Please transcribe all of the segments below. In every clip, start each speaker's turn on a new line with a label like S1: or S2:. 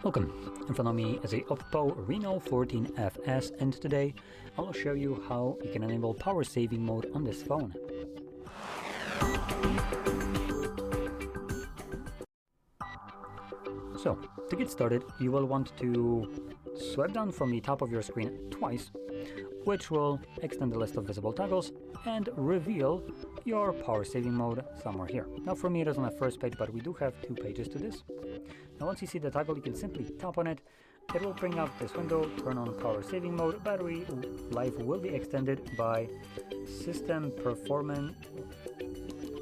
S1: Welcome. In front of me is a OPPO Reno 14FS, and today I will show you how you can enable power saving mode on this phone. So, to get started, you will want to swipe down from the top of your screen twice, which will extend the list of visible toggles and reveal your power saving mode somewhere here. Now for me it is on the first page, but we do have 2 pages to this. Now once you see the toggle, you can simply tap on it. It will bring up this window, turn on power saving mode. Battery life will be extended by system performance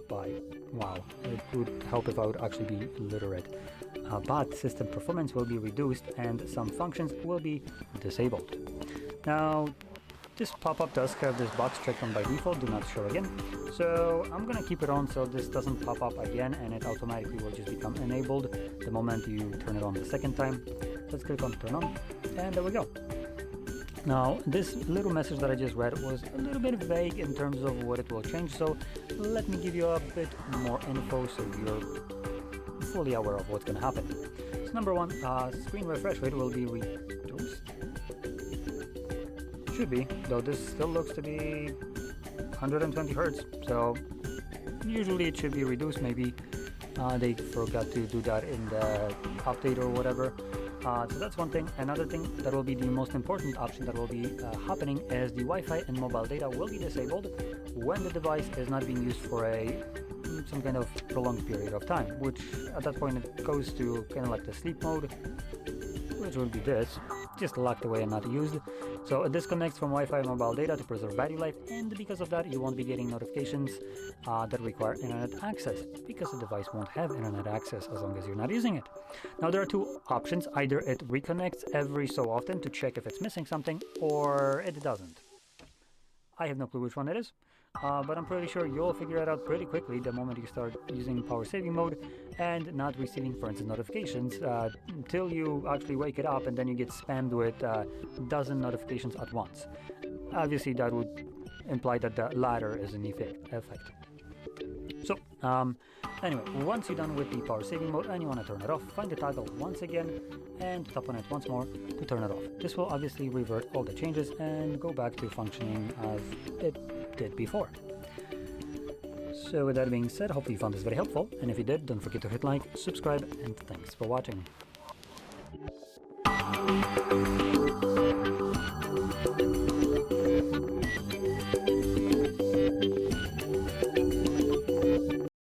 S1: by, wow, it would help if I would actually be literate. But system performance will be reduced and some functions will be disabled. Now this pop-up does have this box checked on by default, do not show again. So I'm gonna keep it on so this doesn't pop up again and it automatically will just become enabled the moment you turn it on the second time. Let's click on turn on, and there we go. Now this little message that I just read was a little bit vague in terms of what it will change, so let me give you a bit more info so you're fully aware of what's gonna happen. So number one, screen refresh rate will be reduced. Should be, though this still looks to be 120 Hertz, so usually it should be reduced. Maybe they forgot to do that in the update or whatever. So that's one thing. Another thing that will be the most important option that will be happening is the Wi-Fi and mobile data will be disabled when the device is not being used for some kind of prolonged period of time, which at that point it goes to kind of like the sleep mode, which will be this, just locked away and not used. So it disconnects from Wi-Fi and mobile data to preserve battery life, and because of that you won't be getting notifications that require internet access, because the device won't have internet access as long as you're not using it. Now there are 2 options: either it reconnects every so often to check if it's missing something, or it doesn't. I have no clue which one it is, but I'm pretty sure you'll figure it out pretty quickly the moment you start using power saving mode and not receiving, for instance, notifications until you actually wake it up and then you get spammed with a dozen notifications at once. Obviously that would imply that the latter is in effect. So anyway, once you're done with the power saving mode and you want to turn it off, find the toggle once again and tap on it once more to turn it off. This will obviously revert all the changes and go back to functioning as it did before. So with that being said, hopefully you found this very helpful, and if you did, don't forget to hit like, subscribe, and thanks for watching.